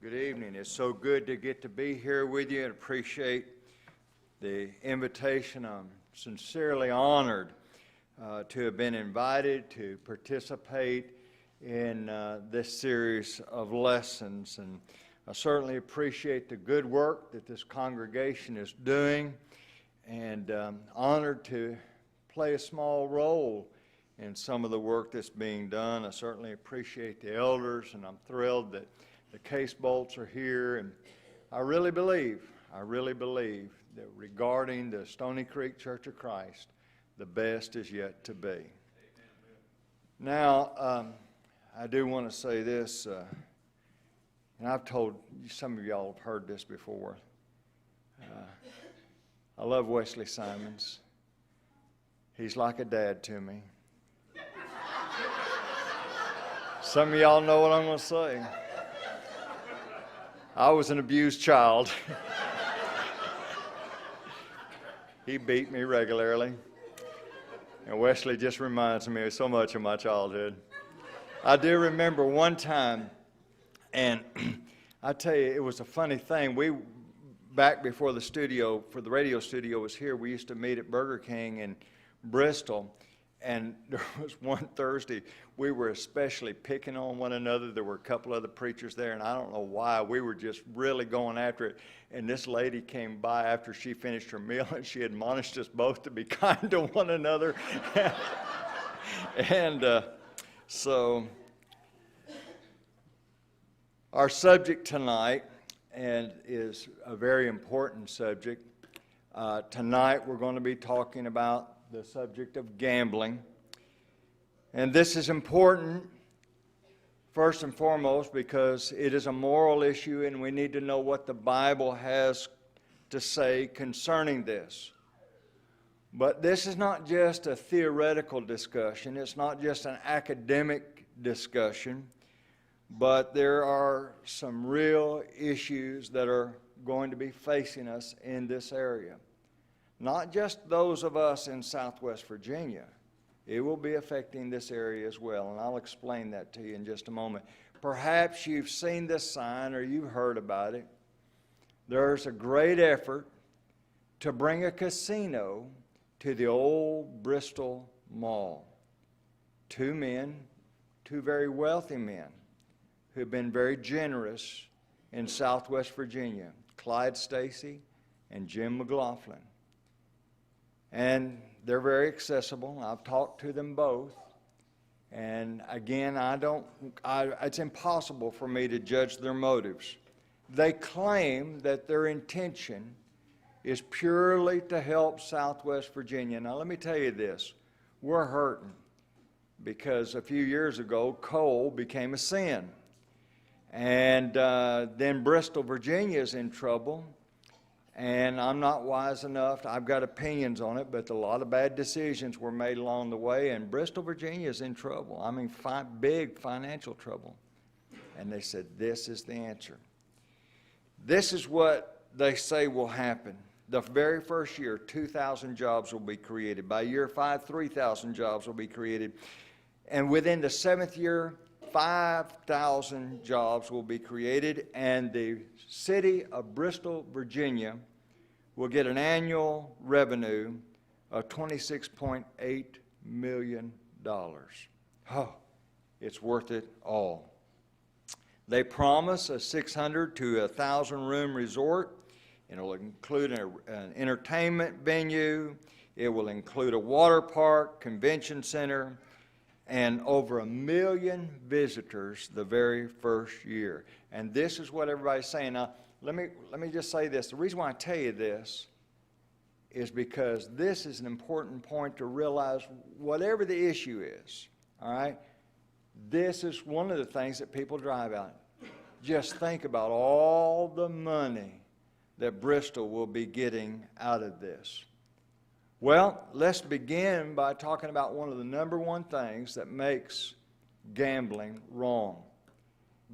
Good evening. It's so good to get to be here with you and appreciate the invitation. I'm sincerely honored to have been invited to participate in this series of lessons. And I certainly appreciate the good work that this congregation is doing, and honored to play a small role in some of the work that's being done. I certainly appreciate the elders, and I'm thrilled that the Case Bolts are here, and I really believe that regarding the Stoney Creek Church of Christ, the best is yet to be. Amen. Now, I do want to say this, and I've told some of y'all have heard this before. I love Wesley Simons. He's like a dad to me. Some of y'all know what I'm going to say. I was an abused child. He beat me regularly. And Wesley just reminds me so much of my childhood. I do remember one time, and I tell you, it was a funny thing. Back before the radio studio was here, we used to meet at Burger King in Bristol. And there was one Thursday, we were especially picking on one another. There were a couple other preachers there, and I don't know why. We were just really going after it. And this lady came by after she finished her meal, and she admonished us both to be kind to one another. So our subject tonight is a very important subject. Tonight we're going to be talking about the subject of gambling. And this is important, first and foremost, because it is a moral issue and we need to know what the Bible has to say concerning this. But this is not just a theoretical discussion. It's not just an academic discussion. But there are some real issues that are going to be facing us in this area. Not just those of us in Southwest Virginia. It will be affecting this area as well, and I'll explain that to you in just a moment. Perhaps you've seen this sign or you've heard about it. There's a great effort to bring a casino to the old Bristol Mall. Two very wealthy men, who've been very generous in Southwest Virginia, Clyde Stacy and Jim McLaughlin. And they're very accessible. I've talked to them both. And again, it's impossible for me to judge their motives. They claim that their intention is purely to help Southwest Virginia. Now, let me tell you this. We're hurting because a few years ago, coal became a sin. And then Bristol, Virginia is in trouble. And I'm not wise enough. I've got opinions on it, but a lot of bad decisions were made along the way, and Bristol, Virginia is in trouble. I mean, big financial trouble. And they said, this is the answer. This is what they say will happen. The very first year, 2,000 jobs will be created. By year 5, 3,000 jobs will be created. And within the 7th year, 5,000 jobs will be created, and the city of Bristol, Virginia will get an annual revenue of $26.8 million. Oh, it's worth it all. They promise a 600 to 1,000 room resort. It'll include an entertainment venue. It will include a water park, convention center, and over 1 million visitors the very first year. And this is what everybody's saying. Now, let me just say this. The reason why I tell you this is because this is an important point to realize whatever the issue is, all right, this is one of the things that people drive out. Just think about all the money that Bristol will be getting out of this. Well, let's begin by talking about one of the number one things that makes gambling wrong.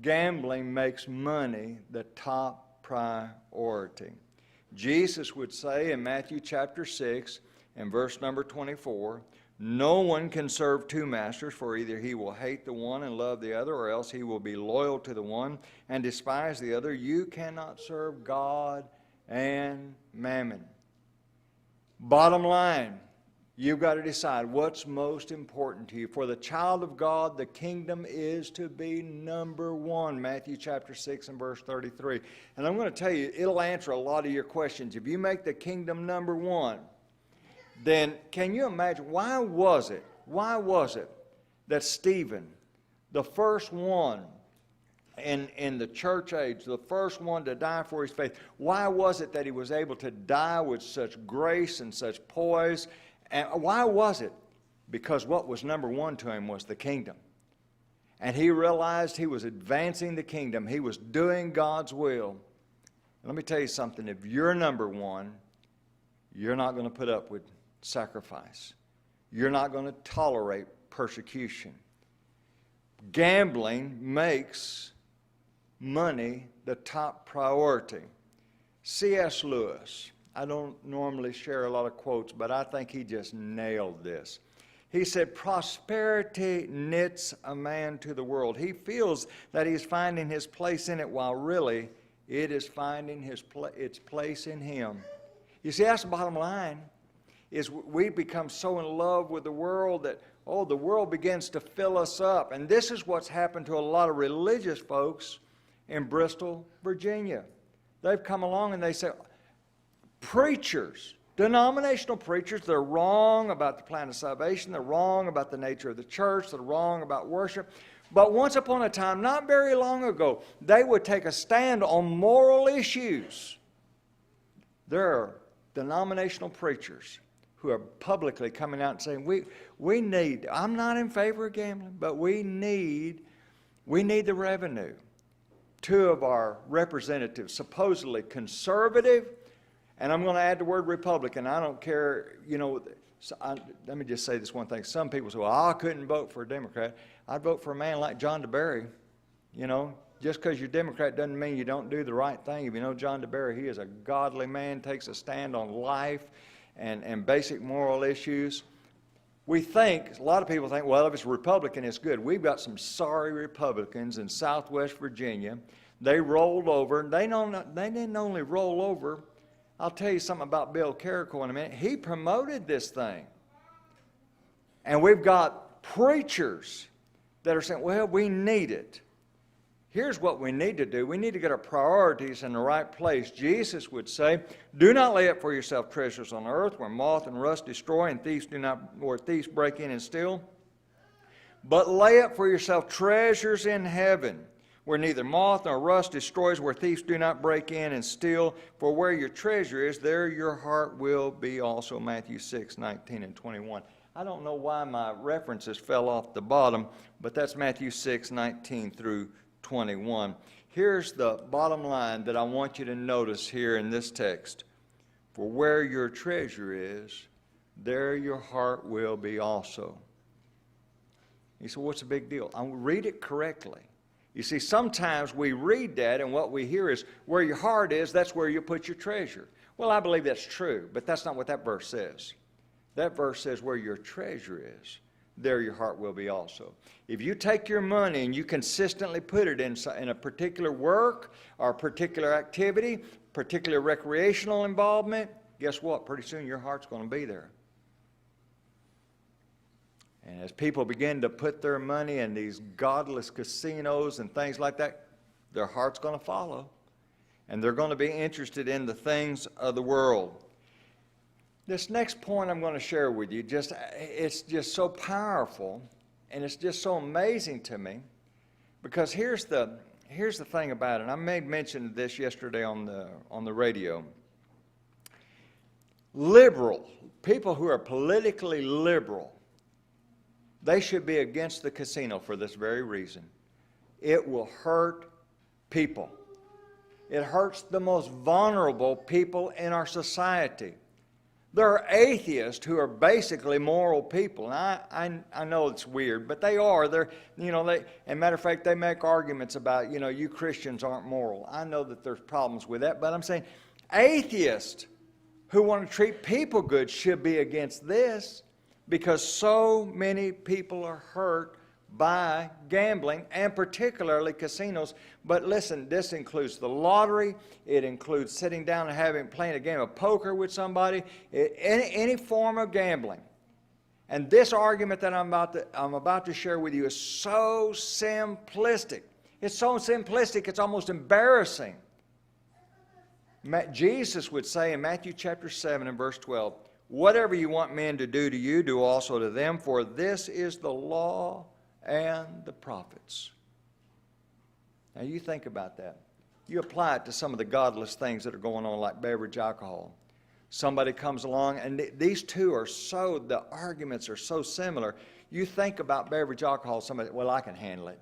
Gambling makes money the top priority. Jesus would say in Matthew chapter 6 and verse number 24, No one can serve two masters, for either he will hate the one and love the other, or else he will be loyal to the one and despise the other. You cannot serve God and mammon. Bottom line, you've got to decide what's most important to you. For the child of God, the kingdom is to be number one. Matthew chapter 6 and verse 33. And I'm going to tell you, it'll answer a lot of your questions. If you make the kingdom number one, then can you imagine, why was it that Stephen, the first one in the church age, the first one to die for his faith, why was it that he was able to die with such grace and such poise? And why was it? Because what was number one to him was the kingdom. And he realized he was advancing the kingdom. He was doing God's will. Let me tell you something. If you're number one, you're not going to put up with sacrifice. You're not going to tolerate persecution. Gambling makes money the top priority. C.S. Lewis, I don't normally share a lot of quotes, but I think he just nailed this. He said, prosperity knits a man to the world. He feels that he's finding his place in it, while really it is finding its place in him. You see, that's the bottom line, is we become so in love with the world that, the world begins to fill us up. And this is what's happened to a lot of religious folks in Bristol, Virginia. They've come along and they say, preachers, denominational preachers, they're wrong about the plan of salvation, they're wrong about the nature of the church, they're wrong about worship. But once upon a time, not very long ago, they would take a stand on moral issues. There are denominational preachers who are publicly coming out and saying, we need, I'm not in favor of gambling, but we need the revenue. Two of our representatives, supposedly conservative, and I'm going to add the word Republican. I don't care, let me just say this one thing. Some people say, well, I couldn't vote for a Democrat. I'd vote for a man like John DeBerry. Just because you're Democrat doesn't mean you don't do the right thing. If you know John DeBerry, he is a godly man, takes a stand on life and basic moral issues. A lot of people think, well, if it's Republican, it's good. We've got some sorry Republicans in Southwest Virginia. They rolled over. They didn't only roll over. I'll tell you something about Bill Carrico in a minute. He promoted this thing. And we've got preachers that are saying, well, we need it. Here's what we need to do. We need to get our priorities in the right place. Jesus would say, do not lay up for yourself treasures on earth where moth and rust destroy and where thieves break in and steal. But lay up for yourself treasures in heaven where neither moth nor rust destroys, where thieves do not break in and steal. For where your treasure is, there your heart will be also. Matthew 6, 19 and 21. I don't know why my references fell off the bottom, but that's Matthew 6, 19 through 21. Here's the bottom line that I want you to notice here in this text. For where your treasure is, there your heart will be also. You say, what's the big deal? I'll read it correctly. You see, sometimes we read that and what we hear is, where your heart is, that's where you put your treasure. Well, I believe that's true, but that's not what that verse says. That verse says, where your treasure is, there your heart will be also. If you take your money and you consistently put it in a particular work or a particular activity, particular recreational involvement, guess what? Pretty soon your heart's going to be there. And as people begin to put their money in these godless casinos and things like that, their heart's going to follow. And they're going to be interested in the things of the world. This next point I'm going to share with you, it's just so powerful, and it's just so amazing to me, because here's the thing about it. And I made mention of this yesterday on the radio. People who are politically liberal, they should be against the casino for this very reason. It will hurt people. It hurts the most vulnerable people in our society. There are atheists who are basically moral people. And I know it's weird, but they are. And matter of fact, they make arguments about, you Christians aren't moral. I know that there's problems with that, but I'm saying atheists who want to treat people good should be against this. because so many people are hurt by gambling, and particularly casinos. But listen, this includes the lottery. It includes sitting down and playing a game of poker with somebody, any form of gambling. And this argument that I'm about to share with you is so simplistic. It's so simplistic, it's almost embarrassing. Jesus would say in Matthew chapter 7 and verse 12, "Whatever you want men to do to you, do also to them, for this is the law and the prophets." Now you think about that. You apply it to some of the godless things that are going on, like beverage alcohol. Somebody comes along, and these two are the arguments are so similar. You think about beverage alcohol, somebody, well, I can handle it.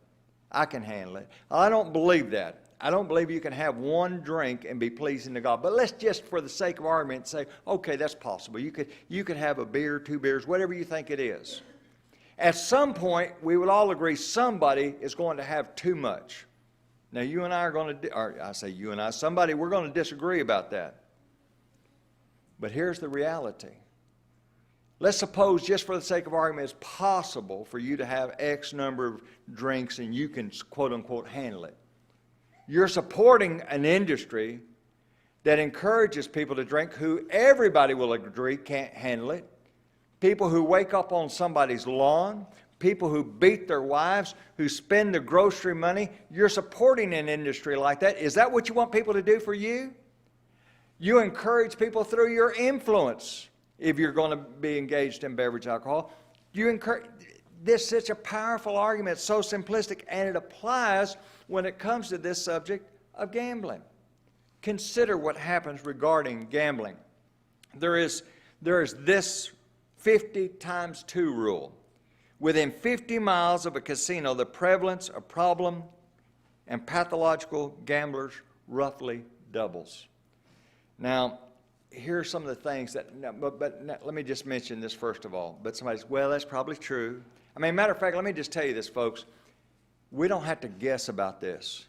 I can handle it. I don't believe that. I don't believe you can have one drink and be pleasing to God. But let's just, for the sake of argument, say, okay, that's possible. You could have a beer, 2 beers, whatever you think it is. At some point, we would all agree somebody is going to have too much. Now, you and I are going to, or I say you and I, somebody, we're going to disagree about that. But here's the reality. Let's suppose, just for the sake of argument, it's possible for you to have X number of drinks and you can, quote unquote, handle it. You're supporting an industry that encourages people to drink who everybody will agree can't handle it. People who wake up on somebody's lawn, people who beat their wives, who spend the grocery money. You're supporting an industry like that. Is that what you want people to do for you? You encourage people through your influence if you're going to be engaged in beverage alcohol. You encourage. This is such a powerful argument, it's so simplistic, and it applies when it comes to this subject of gambling. Consider what happens regarding gambling. There is this 50 times 2 rule. Within 50 miles of a casino, the prevalence of problem and pathological gamblers roughly doubles. Now, here are some of the things but let me just mention this first of all. But somebody says, well, that's probably true. I mean, matter of fact, let me just tell you this, folks. We don't have to guess about this.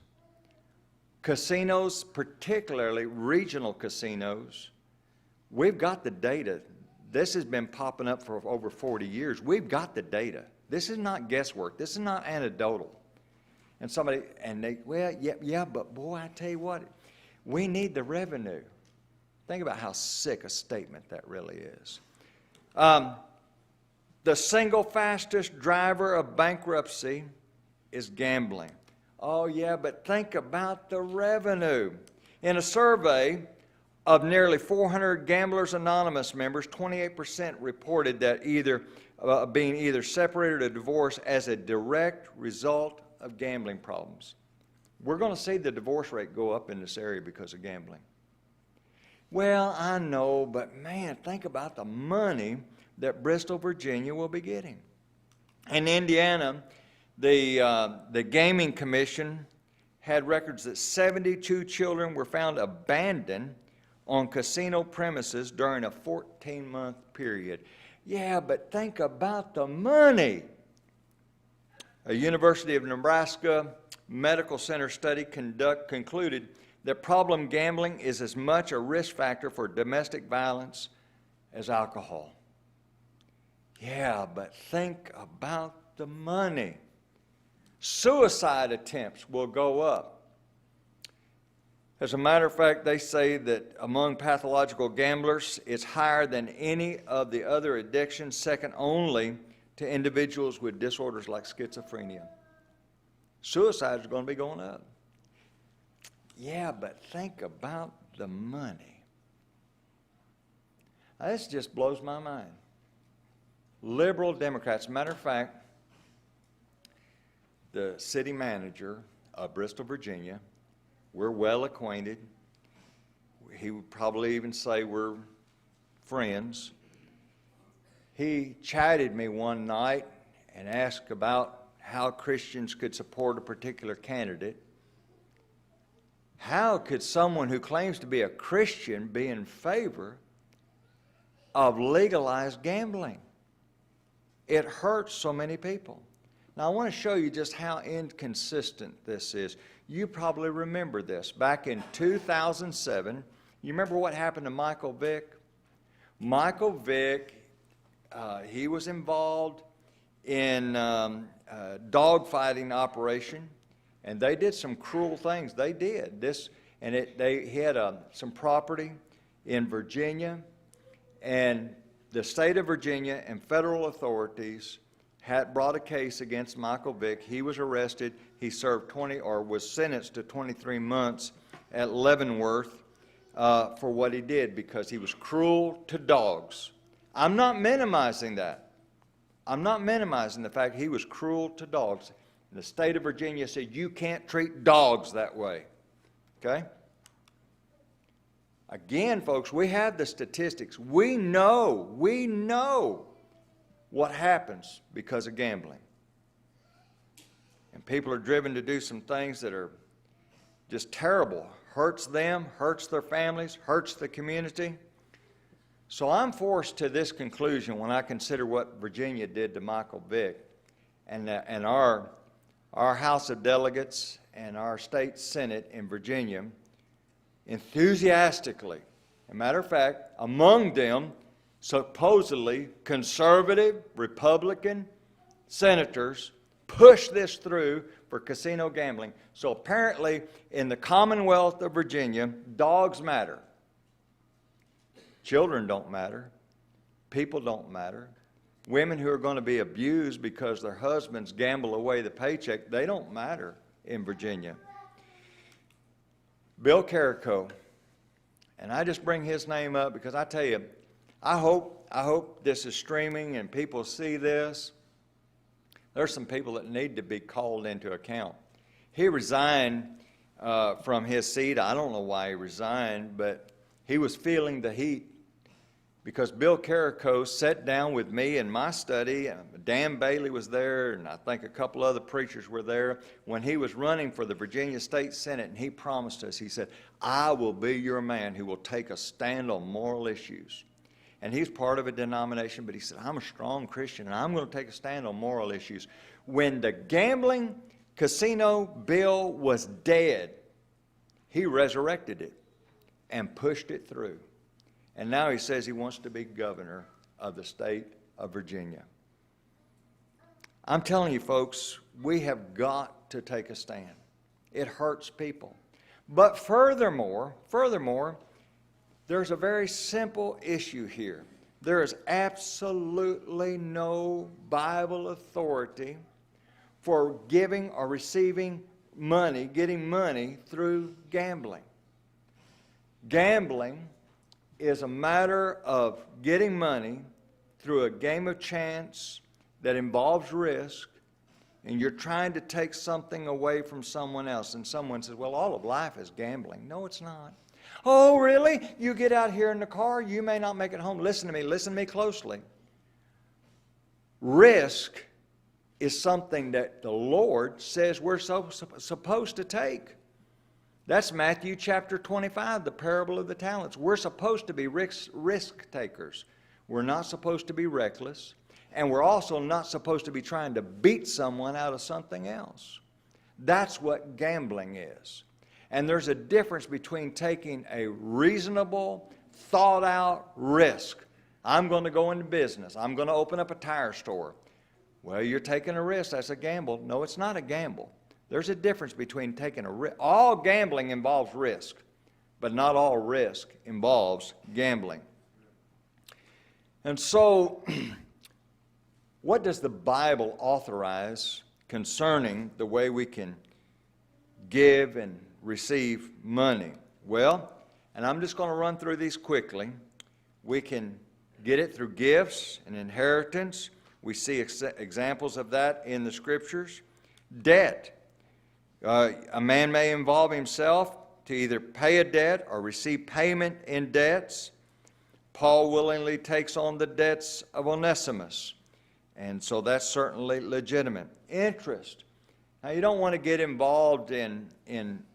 Casinos, particularly regional casinos, we've got the data. This has been popping up for over 40 years. We've got the data. This is not guesswork. This is not anecdotal. And but boy, I tell you what, we need the revenue. Think about how sick a statement that really is. The single fastest driver of bankruptcy is gambling. Oh yeah, but think about the revenue. In a survey of nearly 400 Gamblers Anonymous members, 28% reported that being either separated or divorced as a direct result of gambling problems. We're going to see the divorce rate go up in this area because of gambling. Well, I know, but man, think about the money that Bristol, Virginia will be getting. In Indiana, the Gaming Commission had records that 72 children were found abandoned on casino premises during a 14-month period. Yeah, but think about the money. A University of Nebraska Medical Center study concluded that problem gambling is as much a risk factor for domestic violence as alcohol. Yeah, but think about the money. Suicide attempts will go up. As a matter of fact, they say that among pathological gamblers, it's higher than any of the other addictions, second only to individuals with disorders like schizophrenia. Suicides are going to be going up. Yeah, but think about the money. Now, this just blows my mind. Liberal Democrats, matter of fact, the city manager of Bristol, Virginia, we're well acquainted. He would probably even say we're friends. He chatted me one night and asked about how Christians could support a particular candidate. How could someone who claims to be a Christian be in favor of legalized gambling? It hurts so many people. Now, I want to show you just how inconsistent this is. You probably remember this. Back in 2007, you remember what happened to Michael Vick? Michael Vick he was involved in dogfighting operation, and they did some cruel things. They did this, and he had some property in Virginia, and the state of Virginia and federal authorities had brought a case against Michael Vick. He was arrested. He served was sentenced to 23 months at Leavenworth for what he did because he was cruel to dogs. I'm not minimizing that. I'm not minimizing the fact he was cruel to dogs. The state of Virginia said, you can't treat dogs that way. Okay? Again, folks, we have the statistics. We know what happens because of gambling. And people are driven to do some things that are just terrible. Hurts them, hurts their families, hurts the community. So I'm forced to this conclusion when I consider what Virginia did to Michael Vick, and our House of Delegates and our state Senate in Virginia enthusiastically, as a matter of fact, among them supposedly conservative Republican senators pushed this through for casino gambling. So apparently in the Commonwealth of Virginia, dogs matter. Children don't matter. People don't matter. Women who are going to be abused because their husbands gamble away the paycheck, they don't matter in Virginia. Bill Carrico, and I just bring his name up because I tell you, I hope this is streaming and people see this. There's some people that need to be called into account. He resigned from his seat. I don't know why he resigned, but he was feeling the heat because Bill Carrico sat down with me in my study. Dan Bailey was there, and I think a couple other preachers were there when he was running for the Virginia State Senate, and he promised us, he said, I will be your man who will take a stand on moral issues. And he's part of a denomination, but he said, I'm a strong Christian, and I'm going to take a stand on moral issues. When the gambling casino bill was dead, he resurrected it and pushed it through. And now he says he wants to be governor of the state of Virginia. I'm telling you, folks, we have got to take a stand. It hurts people. But furthermore, there's a very simple issue here. There is absolutely no Bible authority for giving or receiving money, getting money through gambling. Gambling is a matter of getting money through a game of chance that involves risk, and you're trying to take something away from someone else. And someone says, well, all of life is gambling. No, it's not. Oh, really? You get out here in the car, you may not make it home. Listen to me closely. Risk is something that the Lord says we're supposed to take. That's Matthew chapter 25, the parable of the talents. We're supposed to be risk takers. We're not supposed to be reckless. And we're also not supposed to be trying to beat someone out of something else. That's what gambling is. And there's a difference between taking a reasonable, thought-out risk. I'm going to go into business. I'm going to open up a tire store. Well, you're taking a risk. That's a gamble. No, it's not a gamble. There's a difference between taking a risk. All gambling involves risk, but not all risk involves gambling. And so, what does the Bible authorize concerning the way we can give and receive money? Well, and I'm just going to run through these quickly. We can get it through gifts and inheritance. We see examples of that in the Scriptures. Debt. A man may involve himself to either pay a debt or receive payment in debts. Paul willingly takes on the debts of Onesimus, and so that's certainly legitimate. Interest. Now, you don't want to get involved in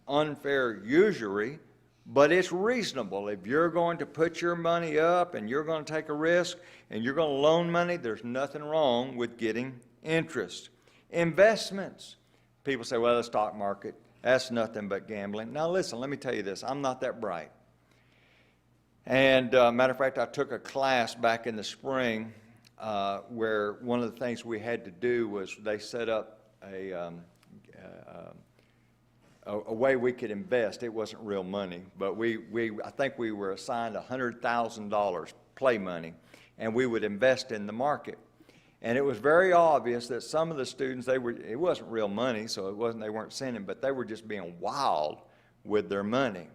unfair usury, but it's reasonable. If you're going to put your money up and you're going to take a risk and you're going to loan money, there's nothing wrong with getting interest. Investments. People say, well, the stock market, that's nothing but gambling. Now, listen, let me tell you this. I'm not that bright. And matter of fact, I took a class back in the spring where one of the things we had to do was they set up a way we could invest. It wasn't real money, but I think we were assigned $100,000 play money, and we would invest in the market. And it was very obvious that some of the students, it wasn't real money, so they weren't sinning, but they were just being wild with their money.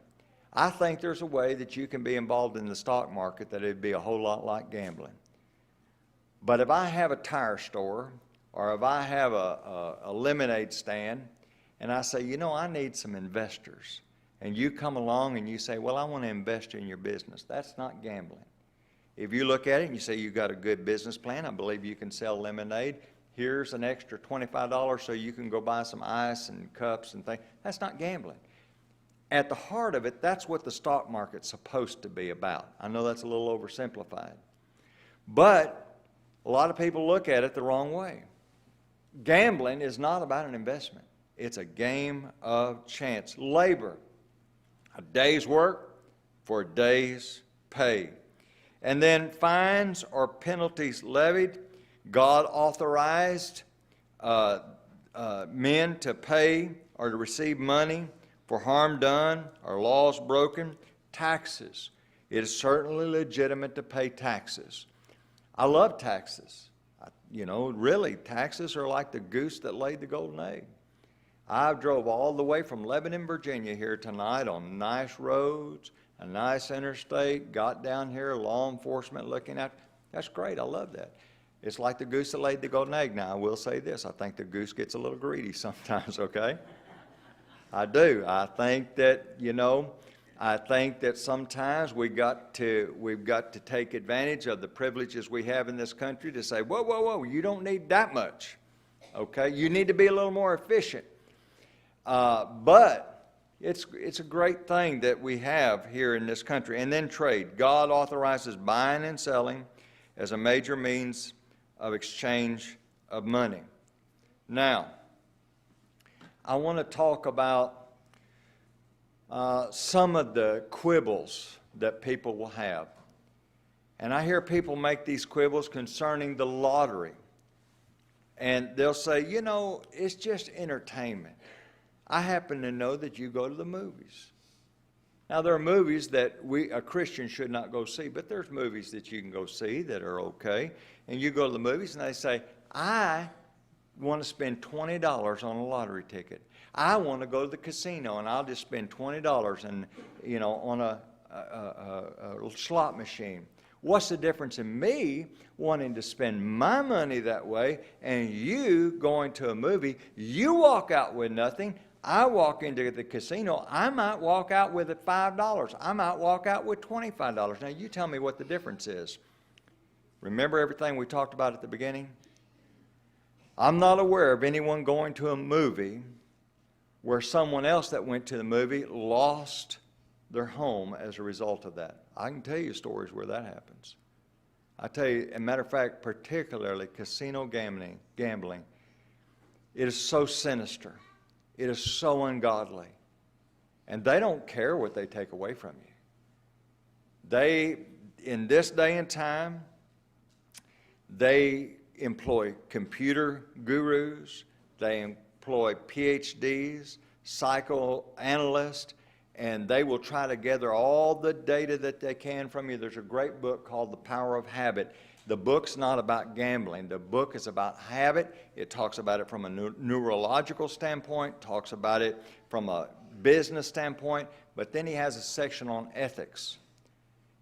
I think there's a way that you can be involved in the stock market that it'd be a whole lot like gambling. But if I have a tire store, or if I have a lemonade stand, and I say, you know, I need some investors, and you come along and you say, well, I want to invest in your business, that's not gambling. If you look at it and you say you've got a good business plan, I believe you can sell lemonade, here's an extra $25 so you can go buy some ice and cups and things, that's not gambling. At the heart of it, that's what the stock market's supposed to be about. I know that's a little oversimplified. But a lot of people look at it the wrong way. Gambling is not about an investment. It's a game of chance. Labor, a day's work for a day's pay. And then fines or penalties levied. God authorized men to pay or to receive money for harm done or laws broken. Taxes. It is certainly legitimate to pay taxes. I love taxes. You know, really, taxes are like the goose that laid the golden egg. I drove all the way from Lebanon, Virginia here tonight on nice roads, a nice interstate, got down here, law enforcement looking at. That's great. I love that. It's like the goose that laid the golden egg. Now, I will say this. I think the goose gets a little greedy sometimes, okay? I do. I think that, you know, I think that sometimes we've got to take advantage of the privileges we have in this country to say, whoa, whoa, whoa, you don't need that much, okay? You need to be a little more efficient. But it's a great thing that we have here in this country. And then trade. God authorizes buying and selling as a major means of exchange of money. Now, I want to talk about some of the quibbles that people will have. And I hear people make these quibbles concerning the lottery. And they'll say, you know, it's just entertainment. I happen to know that you go to the movies. Now, there are movies that a Christian should not go see, but there's movies that you can go see that are okay. And you go to the movies and they say, I want to spend $20 on a lottery ticket. I want to go to the casino and I'll just spend $20 and, you know, on a slot machine. What's the difference in me wanting to spend my money that way and you going to a movie? You walk out with nothing. I walk into the casino. I might walk out with $5. I might walk out with $25. Now, you tell me what the difference is. Remember everything we talked about at the beginning? I'm not aware of anyone going to a movie where someone else that went to the movie lost their home as a result of that. I can tell you stories where that happens. I tell you, as a matter of fact, particularly casino gambling, it is so sinister. It is so ungodly. And they don't care what they take away from you. They, in this day and time, they employ computer gurus, they employ PhDs, psychoanalysts, and they will try to gather all the data that they can from you. There's a great book called The Power of Habit. The book's not about gambling. The book is about habit. It talks about it from a neurological standpoint, talks about it from a business standpoint, but then he has a section on ethics.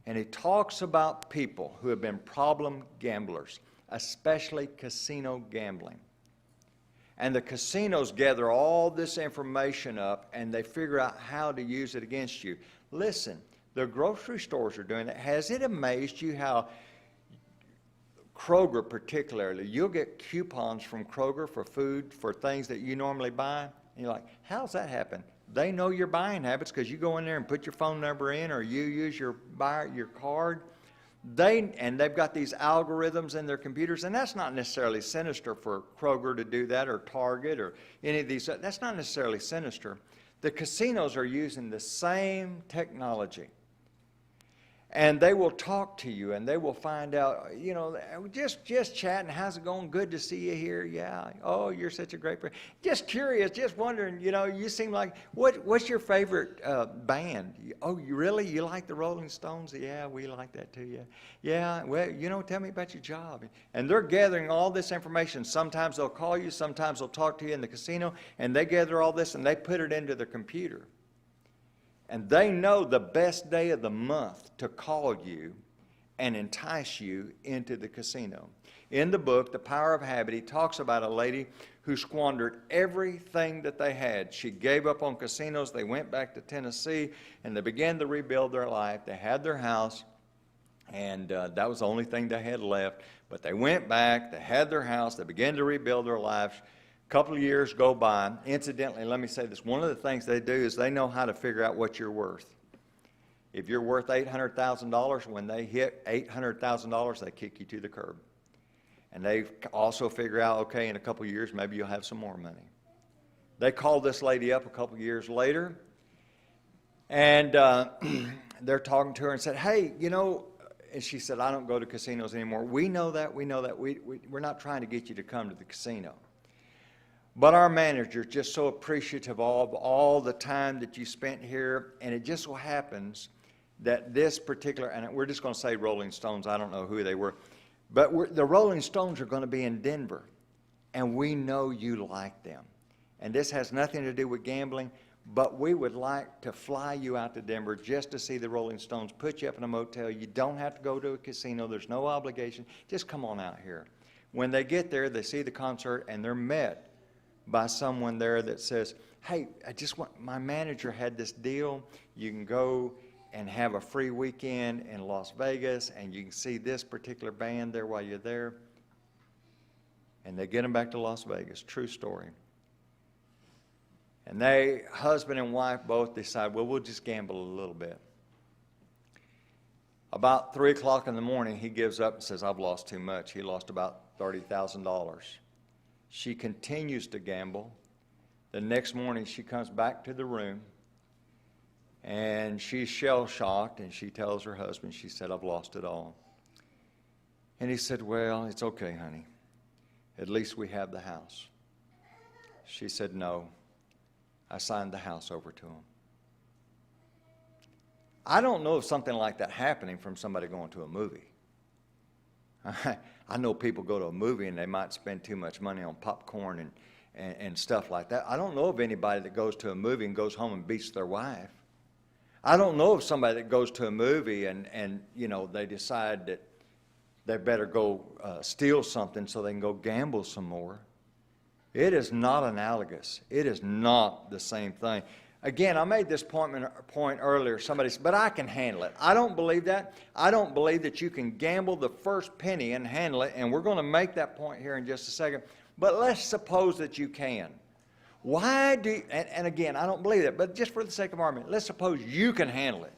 And he talks about people who have been problem gamblers, especially casino gambling. And the casinos gather all this information up and they figure out how to use it against you. Listen, the grocery stores are doing that. Has it amazed you how Kroger particularly, you'll get coupons from Kroger for food, for things that you normally buy. And you're like, how's that happen? They know your buying habits because you go in there and put your phone number in or you use your card. They've got these algorithms in their computers, and that's not necessarily sinister for Kroger to do that or Target or any of these. That's not necessarily sinister. The casinos are using the same technology. And they will talk to you, and they will find out, just chatting. How's it going? Good to see you here. Yeah. Oh, you're such a great person. Just curious, just wondering, you seem like, what's your favorite band? Oh, you really? You like the Rolling Stones? Yeah, we like that too, yeah. Yeah, well, tell me about your job. And they're gathering all this information. Sometimes they'll call you, sometimes they'll talk to you in the casino, and they gather all this and they put it into their computer. And they know the best day of the month to call you and entice you into the casino. In the book, The Power of Habit, he talks about a lady who squandered everything that they had. She gave up on casinos. They went back to Tennessee, and they began to rebuild their life. They had their house, and that was the only thing they had left. But they went back. They had their house. They began to rebuild their lives. A couple of years go by. Incidentally, let me say this. One of the things they do is they know how to figure out what you're worth. If you're worth $800,000, when they hit $800,000, they kick you to the curb. And they also figure out, okay, in a couple of years, maybe you'll have some more money. They called this lady up a couple of years later, and they're talking to her and said, hey, and she said, I don't go to casinos anymore. We know that. We're not trying to get you to come to the casino. But our manager is just so appreciative of all the time that you spent here, and it just so happens that this particular, and we're just going to say Rolling Stones, I don't know who they were, but the Rolling Stones are going to be in Denver, and we know you like them. And this has nothing to do with gambling, but we would like to fly you out to Denver just to see the Rolling Stones, put you up in a motel. You don't have to go to a casino. There's no obligation. Just come on out here. When they get there, they see the concert, and they're met by someone there that says, hey, my manager had this deal. You can go and have a free weekend in Las Vegas, and you can see this particular band there while you're there. And they get them back to Las Vegas. True story. And they, husband and wife, both decide, well, we'll just gamble a little bit. About 3 o'clock in the morning, he gives up and says, I've lost too much. He lost about $30,000. She continues to gamble. The next morning, she comes back to the room, and she's shell-shocked, and she tells her husband, she said, I've lost it all. And he said, well, it's okay, honey. At least we have the house. She said, no. I signed the house over to him. I don't know of something like that happening from somebody going to a movie. I know people go to a movie and they might spend too much money on popcorn and stuff like that. I don't know of anybody that goes to a movie and goes home and beats their wife. I don't know of somebody that goes to a movie and they decide that they better go steal something so they can go gamble some more. It is not analogous. It is not the same thing. Again, I made this point earlier. Somebody said, but I can handle it. I don't believe that. I don't believe that you can gamble the first penny and handle it, and we're going to make that point here in just a second. But let's suppose that you can. Why do you, and again, I don't believe that, but just for the sake of argument, let's suppose you can handle it.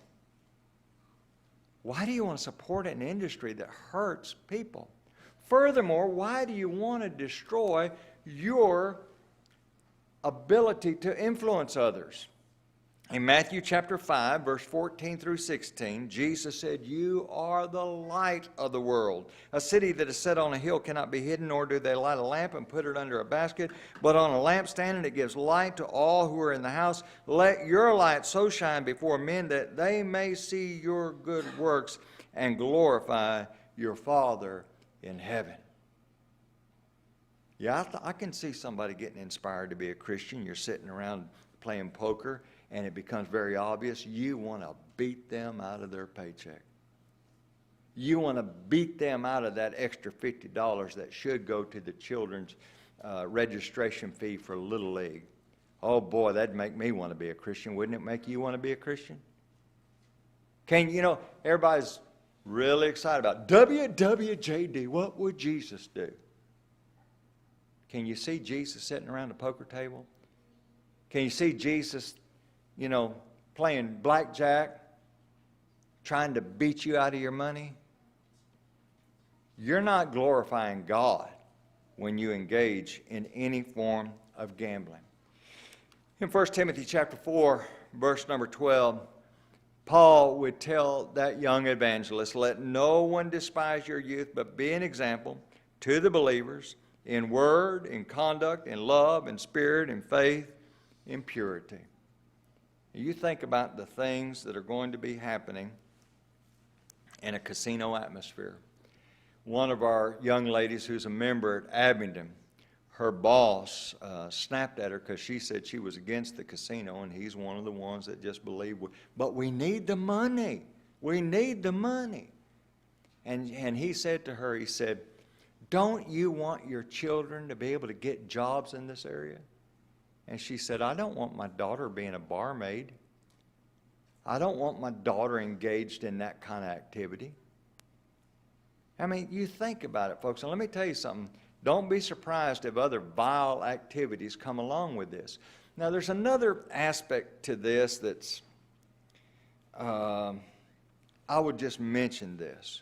Why do you want to support an industry that hurts people? Furthermore, why do you want to destroy your ability to influence others? In Matthew chapter 5, verse 14 through 16, Jesus said, you are the light of the world. A city that is set on a hill cannot be hidden, nor do they light a lamp and put it under a basket, but on a lampstand, and it gives light to all who are in the house. Let your light so shine before men that they may see your good works and glorify your Father in heaven. Yeah, I can see somebody getting inspired to be a Christian. You're sitting around playing poker, and it becomes very obvious you want to beat them out of their paycheck. You want to beat them out of that extra $50 that should go to the children's registration fee for Little League. Oh boy, that'd make me want to be a Christian. Wouldn't it make you want to be a Christian? Everybody's really excited about WWJD. What would Jesus do? Can you see Jesus sitting around the poker table? Can you see Jesus, playing blackjack, trying to beat you out of your money? You're not glorifying God when you engage in any form of gambling. In 1 Timothy chapter 4, verse number 12, Paul would tell that young evangelist, let no one despise your youth, but be an example to the believers in word, in conduct, in love, in spirit, in faith, in purity. You think about the things that are going to be happening in a casino atmosphere. One of our young ladies who's a member at Abingdon, her boss snapped at her because she said she was against the casino, and he's one of the ones that just believe, but we need the money. We need the money. And he said to her, he said, don't you want your children to be able to get jobs in this area? And she said, I don't want my daughter being a barmaid. I don't want my daughter engaged in that kind of activity. I mean, you think about it, folks, and let me tell you something. Don't be surprised if other vile activities come along with this. Now, there's another aspect to this that's, I would just mention this.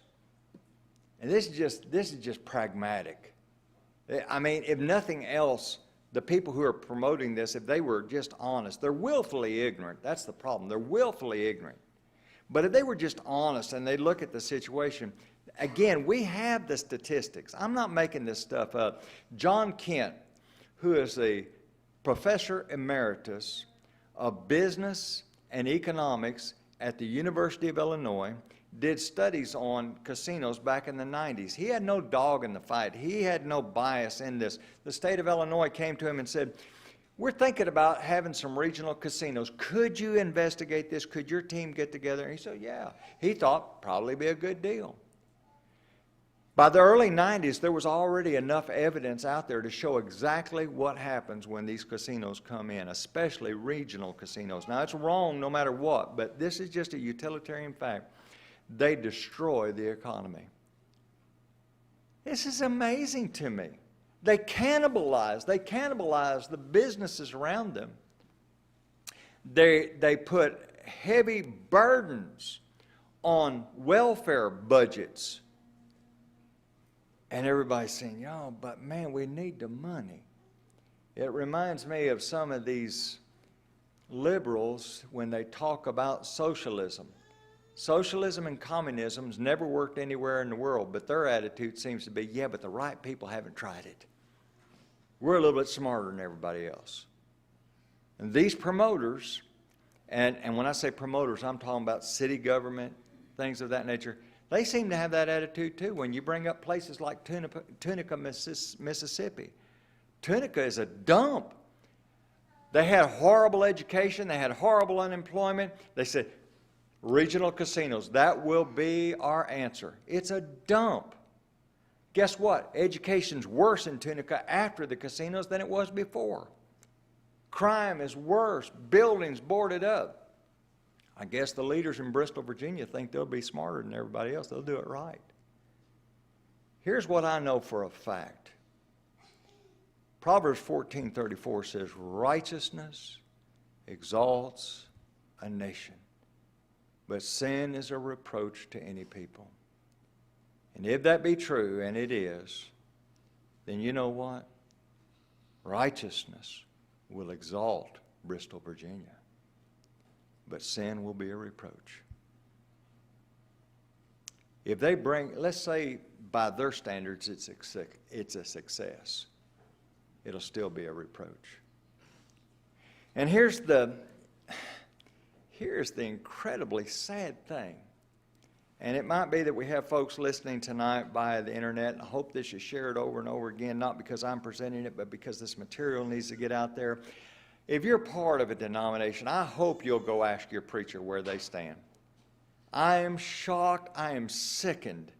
And this is just pragmatic. I mean, if nothing else, the people who are promoting this, if they were just honest, they're willfully ignorant. That's the problem. They're willfully ignorant. But if they were just honest and they look at the situation, again, we have the statistics. I'm not making this stuff up. John Kent, who is a professor emeritus of business and economics at the University of Illinois, did studies on casinos back in the 90s. He had no dog in the fight. He had no bias in this. The state of Illinois came to him and said, we're thinking about having some regional casinos. Could you investigate this? Could your team get together? And he said, yeah. He thought probably be a good deal. By the early 90s, there was already enough evidence out there to show exactly what happens when these casinos come in, especially regional casinos. Now, it's wrong no matter what, but this is just a utilitarian fact. They destroy the economy. This is amazing to me. They cannibalize the businesses around them. They put heavy burdens on welfare budgets. And everybody's saying, yo, but man, we need the money. It reminds me of some of these liberals when they talk about socialism. Socialism and communism's never worked anywhere in the world, but their attitude seems to be, yeah, but the right people haven't tried it. We're a little bit smarter than everybody else. And these promoters, and when I say promoters, I'm talking about city government, things of that nature, they seem to have that attitude too. When you bring up places like Tunica, Mississippi, Tunica is a dump. They had horrible education. They had horrible unemployment. They said, regional casinos, that will be our answer. It's a dump. Guess what? Education's worse in Tunica after the casinos than it was before. Crime is worse. Buildings boarded up. I guess the leaders in Bristol, Virginia think they'll be smarter than everybody else. They'll do it right. Here's what I know for a fact. Proverbs 14:34 says, righteousness exalts a nation, but sin is a reproach to any people. And if that be true, and it is, then you know what? Righteousness will exalt Bristol, Virginia, but sin will be a reproach. If they bring, let's say by their standards it's a success, it'll still be a reproach. And here's the incredibly sad thing. And it might be that we have folks listening tonight via the internet, and I hope this is shared over and over again, not because I'm presenting it, but because this material needs to get out there. If you're part of a denomination, I hope you'll go ask your preacher where they stand. I am shocked, I am sickened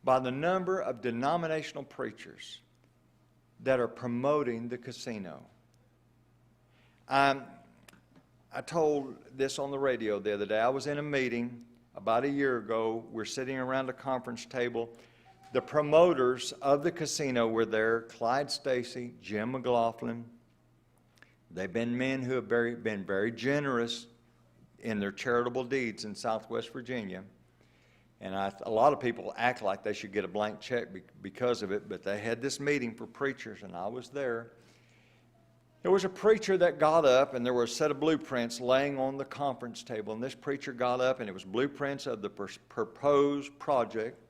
by the number of denominational preachers that are promoting the casino. I told this on the radio the other day. I was in a meeting about a year ago. We're sitting around a conference table. The promoters of the casino were there, Clyde Stacy, Jim McLaughlin. They've been men who have been very generous in their charitable deeds in Southwest Virginia. And a lot of people act like they should get a blank check because of it, but they had this meeting for preachers, and I was there. There was a preacher that got up, and there were a set of blueprints laying on the conference table. And this preacher got up, and it was blueprints of the proposed project.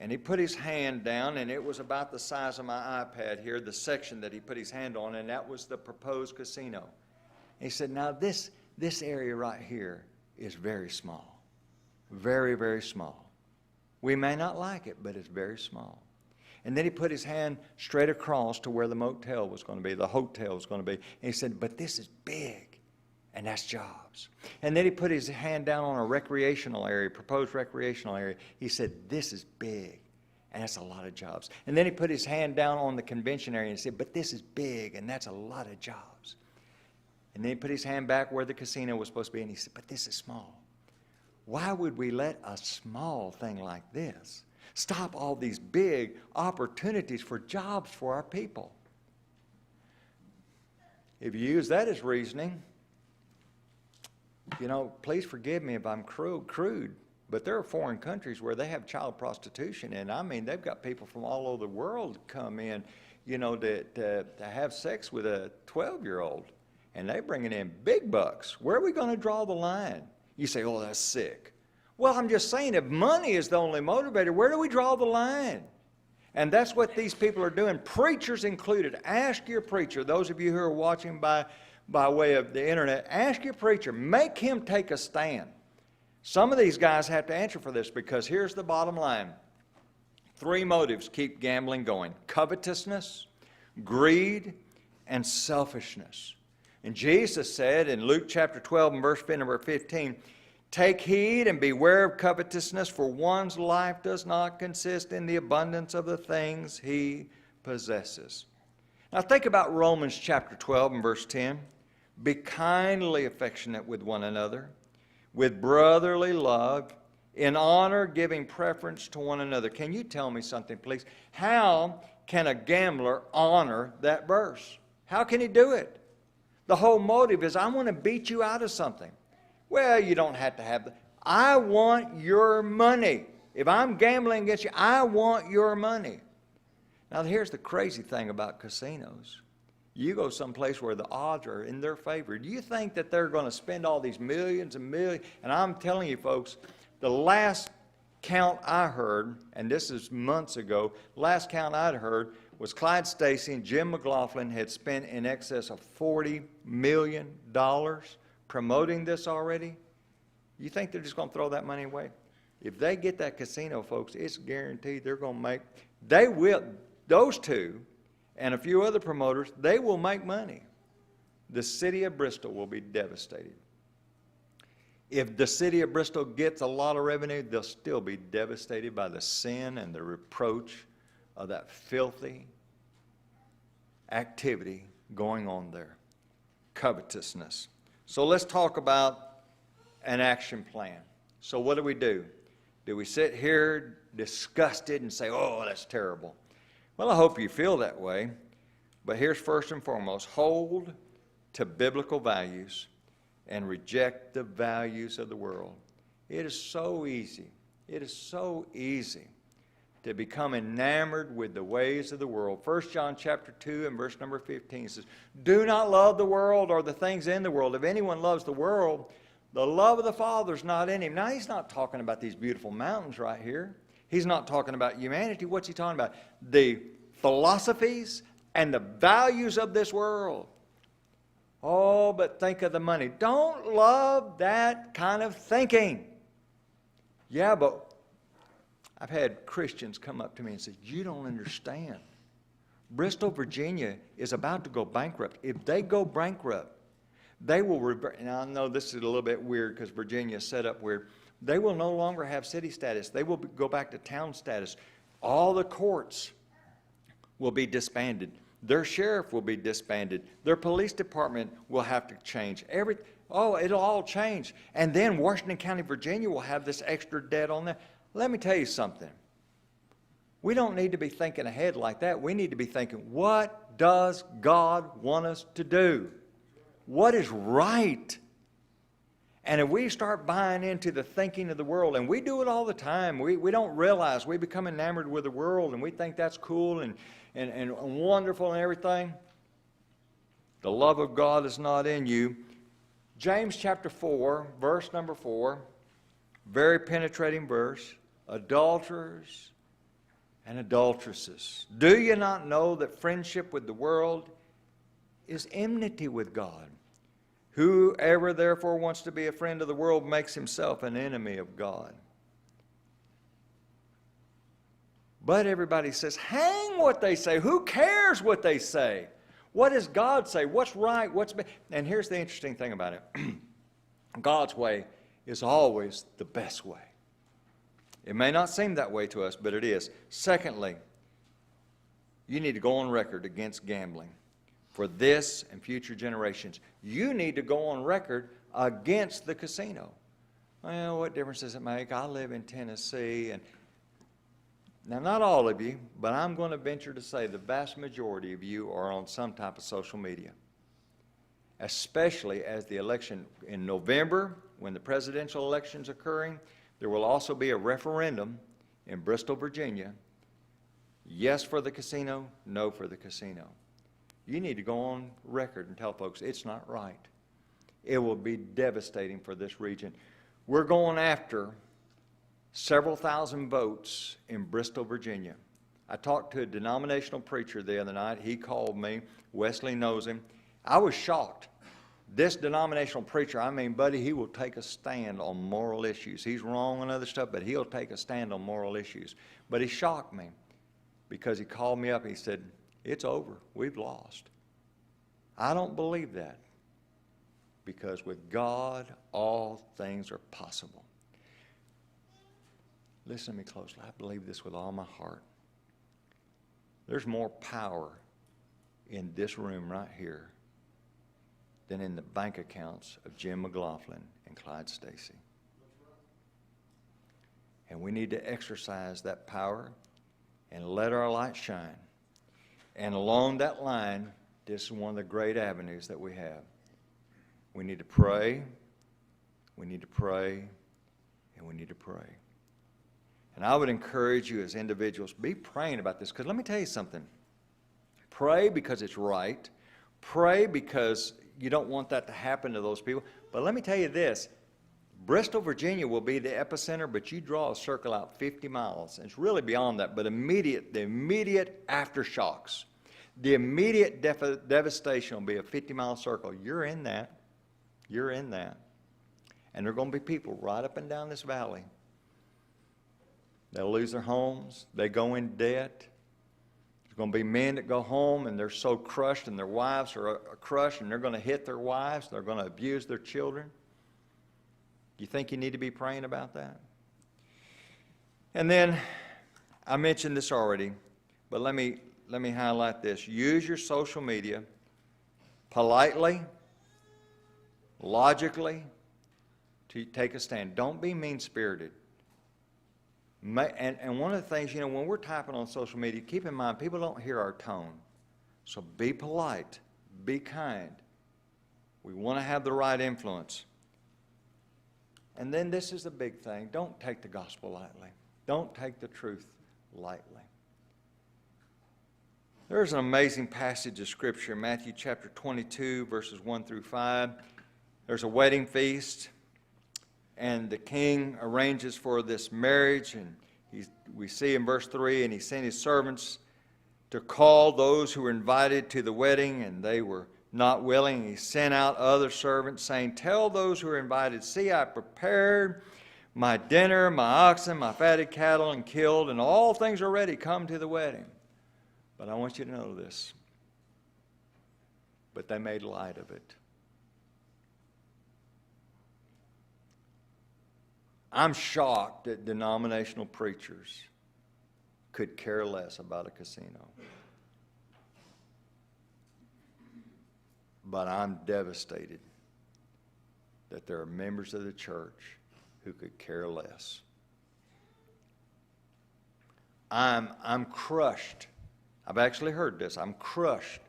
And he put his hand down, and it was about the size of my iPad here, the section that he put his hand on, and that was the proposed casino. And he said, now this area right here is very small. Very, very small. We may not like it, but it's very small. And then he put his hand straight across to where the motel was going to be, the hotel was going to be. And he said, but this is big, and that's jobs. And then he put his hand down on a recreational area, proposed recreational area. He said, this is big, and that's a lot of jobs. And then he put his hand down on the convention area and said, but this is big, and that's a lot of jobs. And then he put his hand back where the casino was supposed to be, and he said, but this is small. Why would we let a small thing like this stop all these big opportunities for jobs for our people? If you use that as reasoning, please forgive me if I'm crude, but there are foreign countries where they have child prostitution, and I mean, they've got people from all over the world come in, to have sex with a 12-year-old, and they're bringing in big bucks. Where are we going to draw the line? You say, oh, that's sick. Well, I'm just saying, if money is the only motivator, where do we draw the line? And that's what these people are doing, preachers included. Ask your preacher, those of you who are watching by way of the internet, ask your preacher, make him take a stand. Some of these guys have to answer for this, because here's the bottom line. 3 motives keep gambling going: covetousness, greed, and selfishness. And Jesus said in Luke chapter 12 and verse number 15, take heed and beware of covetousness, for one's life does not consist in the abundance of the things he possesses. Now think about Romans chapter 12 and verse 10. Be kindly affectionate with one another, with brotherly love, in honor giving preference to one another. Can you tell me something, please? How can a gambler honor that verse? How can he do it? The whole motive is, I want to beat you out of something. Well, you don't have to have that. I want your money. If I'm gambling against you, I want your money. Now, here's the crazy thing about casinos. You go someplace where the odds are in their favor. Do you think that they're going to spend all these millions and millions? And I'm telling you, folks, the last count I heard, and this is months ago, last count I'd heard was Clyde Stacy and Jim McLaughlin had spent in excess of $40 million promoting this already. You think they're just going to throw that money away? If they get that casino, folks, it's guaranteed they're going to make, they will, those two and a few other promoters, they will make money. The city of Bristol will be devastated. If the city of Bristol gets a lot of revenue, they'll still be devastated by the sin and the reproach of that filthy activity going on there. Covetousness. So let's talk about an action plan. So what do? Do we sit here disgusted and say, oh, that's terrible? Well, I hope you feel that way. But here's first and foremost, hold to biblical values and reject the values of the world. It is so easy. It is so easy to become enamored with the ways of the world. 1 John chapter 2 and verse number 15 says, do not love the world or the things in the world. If anyone loves the world, the love of the Father is not in him. Now, he's not talking about these beautiful mountains right here. He's not talking about humanity. What's he talking about? The philosophies and the values of this world. Oh, but think of the money. Don't love that kind of thinking. Yeah, but I've had Christians come up to me and say, you don't understand. Bristol, Virginia is about to go bankrupt. If they go bankrupt, they will revert. And I know this is a little bit weird because Virginia is set up weird. They will no longer have city status. They will go back to town status. All the courts will be disbanded. Their sheriff will be disbanded. Their police department will have to change. It'll all change. And then Washington County, Virginia will have this extra debt on there. Let me tell you something. We don't need to be thinking ahead like that. We need to be thinking, what does God want us to do? What is right? And if we start buying into the thinking of the world, and we do it all the time, we don't realize we become enamored with the world, and we think that's cool and wonderful and everything. The love of God is not in you. James chapter 4, verse number 4, very penetrating verse. Adulterers and adulteresses, do you not know that friendship with the world is enmity with God? Whoever therefore wants to be a friend of the world makes himself an enemy of God. But everybody says, hang what they say. Who cares what they say? What does God say? What's right? And here's the interesting thing about it. God's way is always the best way. It may not seem that way to us, but it is. Secondly, you need to go on record against gambling for this and future generations. You need to go on record against the casino. Well, what difference does it make? I live in Tennessee. And now, not all of you, but I'm going to venture to say the vast majority of you are on some type of social media, especially as the election in November, when the presidential election's occurring. There will also be a referendum in Bristol, Virginia. Yes for the casino, no for the casino. You need to go on record and tell folks it's not right. It will be devastating for this region. We're going after several thousand votes in Bristol, Virginia. I talked to a denominational preacher the other night. He called me. Wesley knows him. I was shocked. This denominational preacher, I mean, buddy, he will take a stand on moral issues. He's wrong on other stuff, but he'll take a stand on moral issues. But he shocked me because he called me up and he said, it's over. We've lost. I don't believe that, because with God, all things are possible. Listen to me closely. I believe this with all my heart. There's more power in this room right here than in the bank accounts of Jim McLaughlin and Clyde Stacy. And we need to exercise that power and let our light shine. And along that line, this is one of the great avenues that we have. We need to pray, we need to pray, and we need to pray. And I would encourage you as individuals, be praying about this, because let me tell you something. Pray because it's right. Pray because you don't want that to happen to those people. But let me tell you this. Bristol, Virginia will be the epicenter, but you draw a circle out 50 miles. And it's really beyond that, but the immediate aftershocks, the immediate devastation will be a 50-mile circle. You're in that. You're in that. And there are going to be people right up and down this valley. They'll lose their homes. They go in debt. There's going to be men that go home and they're so crushed, and their wives are crushed, and they're going to hit their wives. They're going to abuse their children. You think you need to be praying about that? And then, I mentioned this already, but let me highlight this. Use your social media politely, logically, to take a stand. Don't be mean-spirited. And one of the things, when we're typing on social media, keep in mind, people don't hear our tone. So be polite, be kind. We want to have the right influence. And then this is the big thing. Don't take the gospel lightly. Don't take the truth lightly. There's an amazing passage of Scripture in Matthew chapter 22, verses 1 through 5. There's a wedding feast, and the king arranges for this marriage, and we see in verse 3, and he sent his servants to call those who were invited to the wedding, and they were not willing. He sent out other servants, saying, tell those who are invited, see, I prepared my dinner, my oxen, my fatted cattle, and killed, and all things are ready. Come to the wedding. But I want you to know this. But they made light of it. I'm shocked that denominational preachers could care less about a casino. But I'm devastated that there are members of the church who could care less. I'm crushed. I've actually heard this. I'm crushed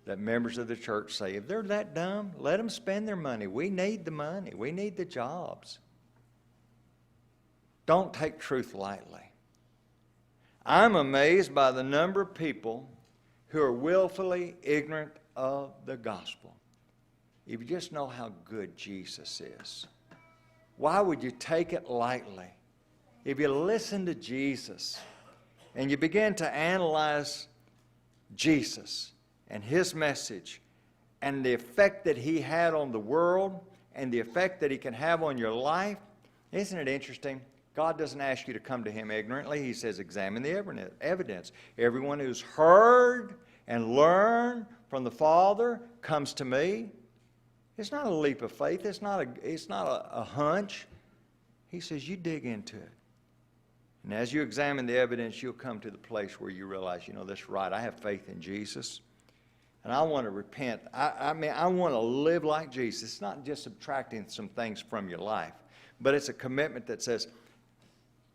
that members of the church say, if they're that dumb, let them spend their money. We need the money. We need the jobs. Don't take truth lightly. I'm amazed by the number of people who are willfully ignorant of the gospel, if you just know how good Jesus is, why would you take it lightly? If you listen to Jesus and you begin to analyze Jesus and His message and the effect that He had on the world and the effect that He can have on your life, isn't it interesting? God doesn't ask you to come to Him ignorantly. He says, examine the evidence. Everyone who's heard and learned from the Father comes to me. It's not a leap of faith. It's not a hunch. He says, you dig into it. And as you examine the evidence, you'll come to the place where you realize, this is right. I have faith in Jesus. And I want to repent. I want to live like Jesus. It's not just subtracting some things from your life, but it's a commitment that says,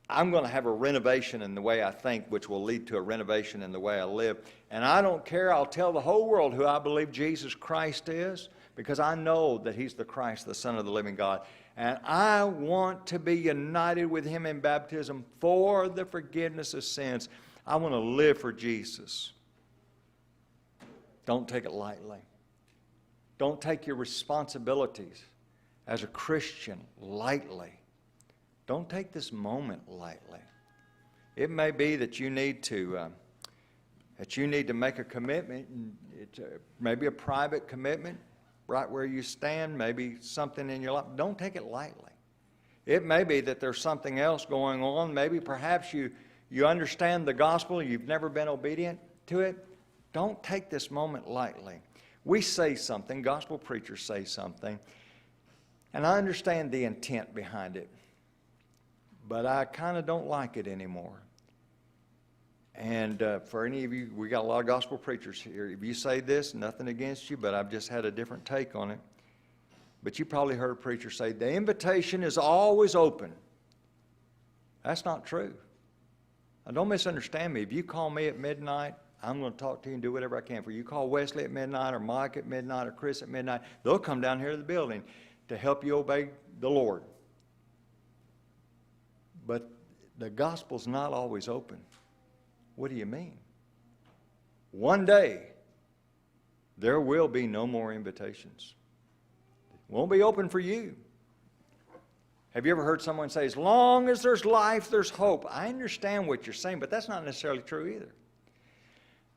I'm going to have a renovation in the way I think, which will lead to a renovation in the way I live. And I don't care. I'll tell the whole world who I believe Jesus Christ is, because I know that He's the Christ, the Son of the living God. And I want to be united with Him in baptism for the forgiveness of sins. I want to live for Jesus. Don't take it lightly. Don't take your responsibilities as a Christian lightly. Don't take this moment lightly. It may be that you need to make a commitment. It's maybe a private commitment, right where you stand. Maybe something in your life. Don't take it lightly. It may be that there's something else going on. Maybe perhaps you understand the gospel. You've never been obedient to it. Don't take this moment lightly. We say something. Gospel preachers say something, and I understand the intent behind it. But I kind of don't like it anymore. And for any of you, we got a lot of gospel preachers here. If you say this, nothing against you, but I've just had a different take on it. But you probably heard a preacher say, the invitation is always open. That's not true. Now, don't misunderstand me. If you call me at midnight, I'm going to talk to you and do whatever I can for you. You call Wesley at midnight or Mike at midnight or Chris at midnight, they'll come down here to the building to help you obey the Lord. But the gospel's not always open. What do you mean? One day, there will be no more invitations. It won't be open for you. Have you ever heard someone say, as long as there's life, there's hope? I understand what you're saying, but that's not necessarily true either.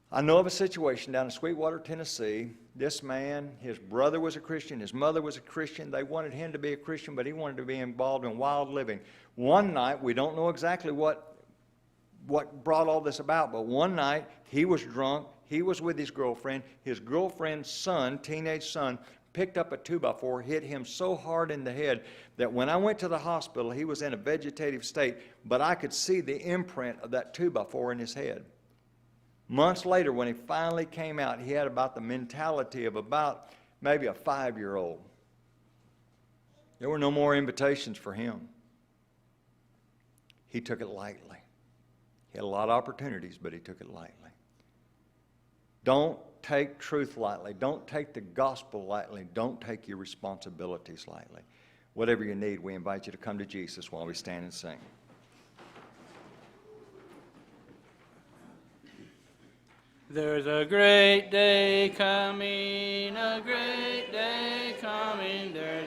I know of a situation down in Sweetwater, Tennessee. This man, his brother was a Christian, his mother was a Christian. They wanted him to be a Christian, but he wanted to be involved in wild living. One night, we don't know exactly what brought all this about, but one night, he was drunk. He was with his girlfriend. His girlfriend's son, teenage son, picked up a 2x4, hit him so hard in the head that when I went to the hospital, he was in a vegetative state, but I could see the imprint of that 2x4 in his head. Months later, when he finally came out, he had about the mentality of about maybe a 5-year-old. There were no more invitations for him. He took it lightly. He had a lot of opportunities, but he took it lightly. Don't take truth lightly. Don't take the gospel lightly. Don't take your responsibilities lightly. Whatever you need, we invite you to come to Jesus while we stand and sing. There's a great day coming, a great day coming. There's